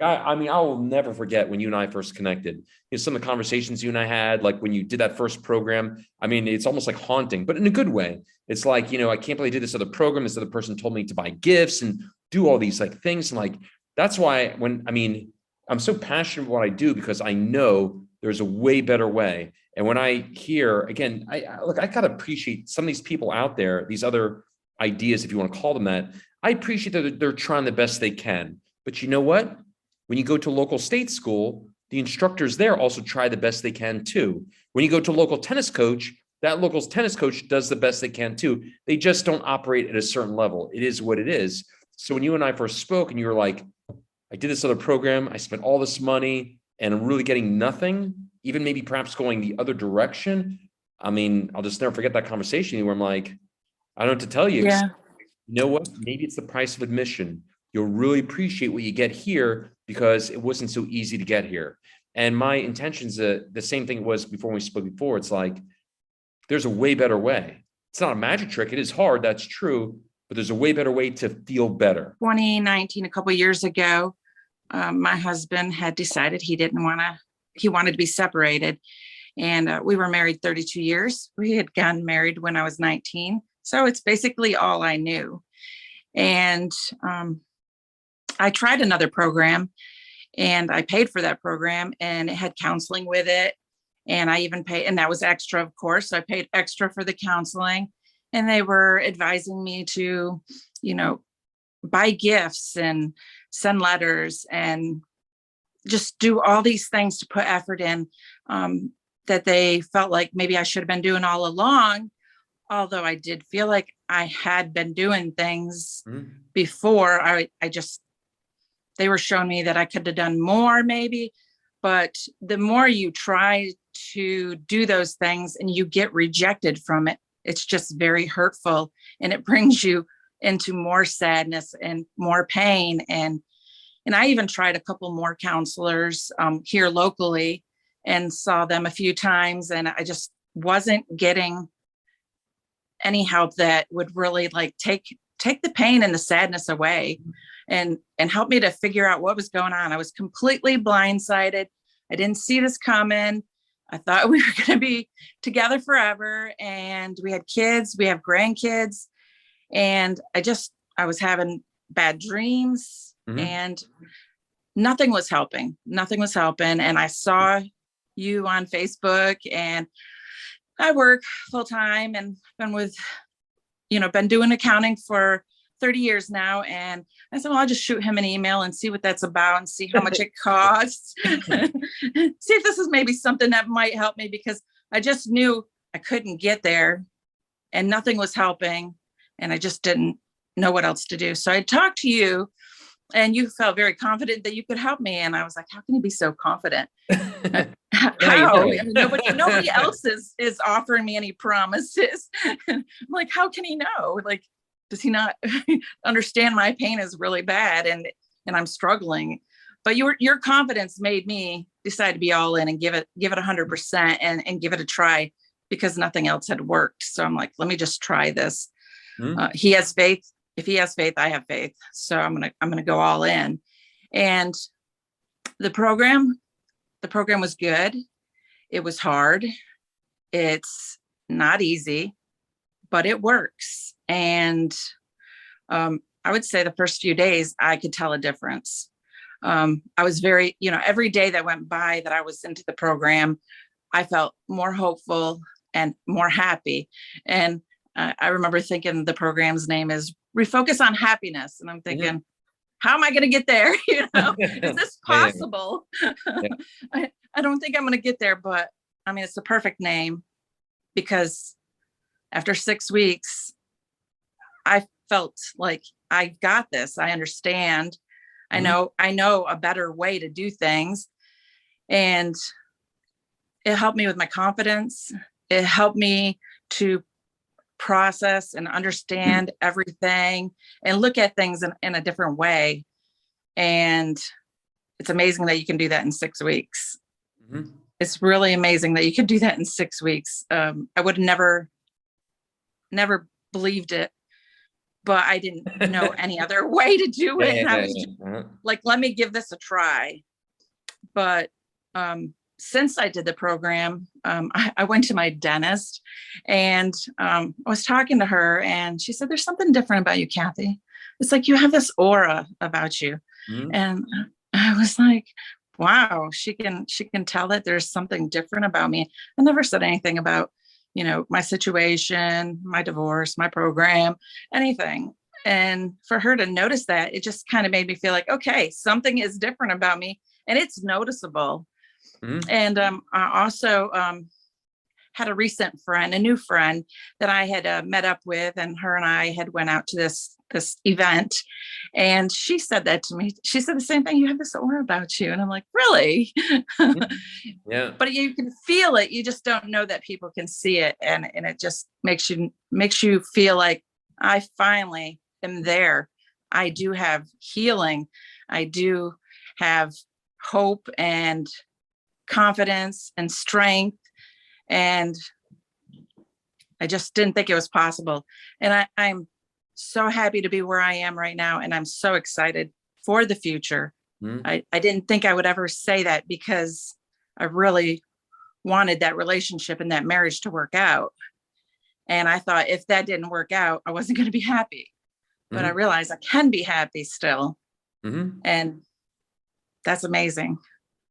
I mean, I will never forget when you and I first connected. Some of the conversations you and I had, like when you did that first program. I mean, it's almost like haunting, but in a good way. It's like, I can't believe I did this other program. This other person told me to buy gifts and do all these like things. And like, that's why I'm so passionate about what I do because I know there's a way better way. And when I hear, again, I got to appreciate some of these people out there, these other ideas, if you want to call them that. I appreciate that they're trying the best they can. But you know what? When you go to a local state school, the instructors there also try the best they can too. When you go to a local tennis coach, that local tennis coach does the best they can too. They just don't operate at a certain level. It is what it is. So when you and I first spoke and you were like, I did this other program, I spent all this money and I'm really getting nothing, even maybe perhaps going the other direction. I mean, I'll just never forget that conversation where I'm like, I don't know what to tell you. Yeah. You know what? Maybe it's the price of admission. You'll really appreciate what you get here because it wasn't so easy to get here. And my intentions, the same thing it was before we spoke before. It's like, there's a way better way. It's not a magic trick. It is hard. That's true. But there's a way better way to feel better. 2019, a couple of years ago, my husband had decided he wanted to be separated. And we were married 32 years. We had gotten married when I was 19. So it's basically all I knew. And I tried another program and I paid for that program and it had counseling with it. And I even paid, and that was extra, of course. So I paid extra for the counseling. And they were advising me to, buy gifts and send letters and just do all these things to put effort in that they felt like maybe I should have been doing all along. Although I did feel like I had been doing things before, they were showing me that I could have done more maybe, but the more you try to do those things and you get rejected from it, it's just very hurtful and it brings you into more sadness and more pain. And I even tried a couple more counselors here locally and saw them a few times, and I just wasn't getting any help that would really like take the pain and the sadness away and help me to figure out what was going on. I was completely blindsided. I didn't see this coming. I thought we were going to be together forever, and we had kids, we have grandkids, and I was having bad dreams and nothing was helping. And I saw you on Facebook, and I work full time and been doing accounting for 30 years now. And I said, well, I'll just shoot him an email and see what that's about and see how much it costs. See if this is maybe something that might help me, because I just knew I couldn't get there and nothing was helping. And I just didn't know what else to do. So I talked to you and you felt very confident that you could help me. And I was like, how can you be so confident? How? I mean, nobody else is offering me any promises. I'm like, how can he know? Like, does he not understand my pain is really bad and I'm struggling? But your confidence made me decide to be all in and give it 100% and give it a try, because nothing else had worked. So I'm like, let me just try this. He has faith. If he has faith, I have faith. So I'm gonna go all in. And the program was good. It was hard. It's not easy, but it works. And I would say the first few days I could tell a difference. I was very, every day that went by that I was into the program, I felt more hopeful and more happy. And I remember thinking the program's name is Refocus on Happiness. And I'm thinking, how am I going to get there? Is this possible? I don't think I'm going to get there, but I mean, it's the perfect name, because after 6 weeks, I felt like I got this. I understand. I know a better way to do things. And it helped me with my confidence. It helped me to process and understand everything and look at things in a different way. And it's amazing that you can do that in 6 weeks. It's really amazing that you can do that in 6 weeks. I would have never believed it but I didn't know any other way to do it. And I was like, let me give this a try. But since I did the program, I went to my dentist, and I was talking to her, and she said, there's something different about you, Kathy. It's like you have this aura about you. Mhm. And I was like, wow, she can tell that there's something different about me. I never said anything about, my situation, my divorce, my program, anything. And for her to notice that, it just kind of made me feel like, okay, something is different about me, and it's noticeable. Mhm. And I also had a new friend that I had met up with, and her and I had went out to this event, and she said that to me. She said the same thing. You have this aura about you, and I'm like, really? Yeah. But you can feel it. You just don't know that people can see it, and it just makes you feel like I finally am there. I do have healing. I do have hope and confidence and strength, and I just didn't think it was possible. And I'm so happy to be where I am right now, and I'm so excited for the future. Mhm. I didn't think I would ever say that, because I really wanted that relationship and that marriage to work out. And I thought if that didn't work out, I wasn't going to be happy. But I Mhm. realized I can be happy still. Mhm. And that's amazing.